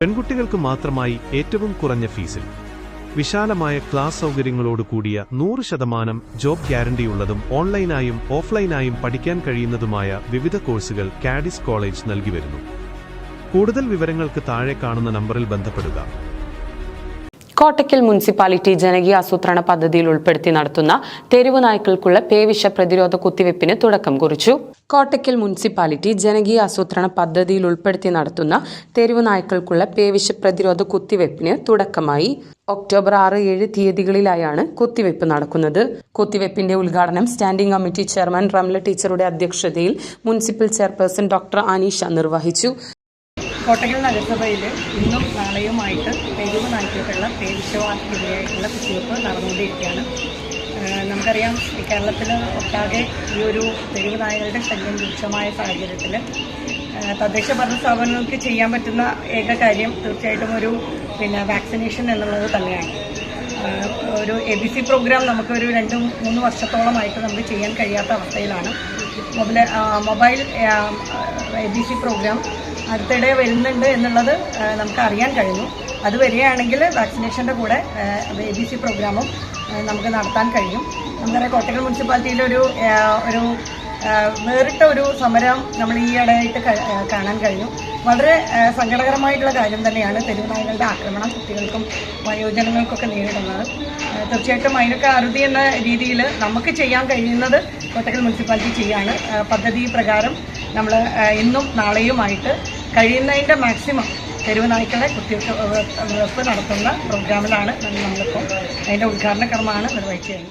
പെൺകുട്ടികൾക്ക് മാത്രമായി ഏറ്റവും കുറഞ്ഞ ഫീസിൽ വിശാലമായ ക്ലാസ് സൗകര്യങ്ങളോട് കൂടിയ 100% ജോബ് ഗ്യാരണ്ടിയുള്ളതും ഓൺലൈനായും ഓഫ്ലൈനായും പഠിക്കാൻ കഴിയുന്നതുമായ വിവിധ കോഴ്സുകൾ കാഡിസ് കോളേജ് നൽകിവരുന്നു. കൂടുതൽ വിവരങ്ങൾക്ക് താഴെ കാണുന്ന നമ്പറിൽ ബന്ധപ്പെടുക. കോട്ടയ്ക്കൽ മുനിസിപ്പാലിറ്റി ജനകീയ ആസൂത്രണ പദ്ധതിയിൽ ഉൾപ്പെടുത്തി നടത്തുന്ന തെരുവ് നായ്ക്കൾക്കുള്ള പേവിഷ പ്രതിരോധ കുത്തിവയ്പ്പിന് തുടക്കം കുറിച്ചു. കോട്ടയ്ക്കൽ മുനിസിപ്പാലിറ്റി ജനകീയ ആസൂത്രണ പദ്ധതിയിൽ ഉൾപ്പെടുത്തി നടത്തുന്ന തെരുവ് നായ്ക്കൾക്കുള്ള പേവിഷ പ്രതിരോധ കുത്തിവയ്പ്പിന് തുടക്കമായി. ഒക്ടോബർ 6-7 തീയതികളിലായാണ് കുത്തിവയ്പ് നടക്കുന്നത്. കുത്തിവയ്പ്പിന്റെ ഉദ്ഘാടനം സ്റ്റാൻഡിംഗ് കമ്മിറ്റി ചെയർമാൻ റംല ടീച്ചറുടെ അധ്യക്ഷതയിൽ മുനിസിപ്പൽ ചെയർപേഴ്സൺ ഡോക്ടർ അനീഷ നിർവഹിച്ചു. കോട്ടയ്ക്കൽ നഗരസഭയിൽ ഇന്നും നാളെയുമായിട്ട് തെരുവ് നായ്ക്കൾക്കുള്ള പേവിഷവാദിക്കെതിരായിട്ടുള്ള കുത്തിവയ്പ്പ് നടന്നുകൊണ്ടിരിക്കുകയാണ്. നമുക്കറിയാം, കേരളത്തിൽ ഒട്ടാകെ ഈ ഒരു തെരുവ് നായകളുടെ ശല്യം രൂക്ഷമായ സാഹചര്യത്തിൽ തദ്ദേശ ഭരണ സ്ഥാപനങ്ങൾക്ക് ചെയ്യാൻ പറ്റുന്ന ഏക കാര്യം തീർച്ചയായിട്ടും ഒരു വാക്സിനേഷൻ എന്നുള്ളത് തന്നെയാണ്. ഒരു ABC പ്രോഗ്രാം നമുക്കൊരു 2-3 വർഷത്തോളമായിട്ട് നമുക്ക് ചെയ്യാൻ കഴിയാത്ത അവസ്ഥയിലാണ്. മൊബൈൽ ABC പ്രോഗ്രാം അടുത്തിടെ വരുന്നുണ്ട് എന്നുള്ളത് നമുക്ക് അറിയാൻ കഴിഞ്ഞു. അത് വരികയാണെങ്കിൽ വാക്സിനേഷൻ്റെ കൂടെ ABC പ്രോഗ്രാമും നമുക്ക് നടത്താൻ കഴിയും. നമുക്കറിയാം, കോട്ടയ്ക്കൽ മുനിസിപ്പാലിറ്റിയിലൊരു വേറിട്ട ഒരു സമരം നമ്മൾ ഈ ഇടയായിട്ട് കാണാൻ കഴിഞ്ഞു. വളരെ സങ്കടകരമായിട്ടുള്ള കാര്യം തന്നെയാണ് തെരുവ് നായകളുടെ ആക്രമണം കുട്ടികൾക്കും വയോജനങ്ങൾക്കൊക്കെ നേരിടുന്നത്. തീർച്ചയായിട്ടും അതിനൊക്കെ അറുതി എന്ന രീതിയിൽ നമുക്ക് ചെയ്യാൻ കഴിയുന്നത് കോട്ടയ്ക്കൽ മുനിസിപ്പാലിറ്റി ചെയ്യാണ്. പദ്ധതി പ്രകാരം നമ്മൾ ഇന്നും നാളെയുമായിട്ട് കഴിയുന്നതിൻ്റെ മാക്സിമം തെരുവ് നായ്ക്കളെ കുത്തിവയ്പ്പ് നടത്തുന്ന പ്രോഗ്രാമിലാണ് നമ്മളിപ്പോൾ അതിൻ്റെ ഉദ്ഘാടന കർമ്മമാണ് നിർവഹിച്ചത്.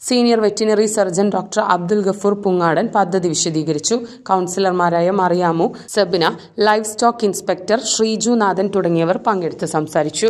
Senior veterinary surgeon doctor Abdul Gafoor Pungadan പദ്ധതി വിശദീകരിച്ചു. കൌൺസിലർമാരായ Mariyamu, Sabina, livestock inspector Sreeju Nathan തുടങ്ങിയവർ പങ്കെടുത്ത് സംസാരിച്ചു.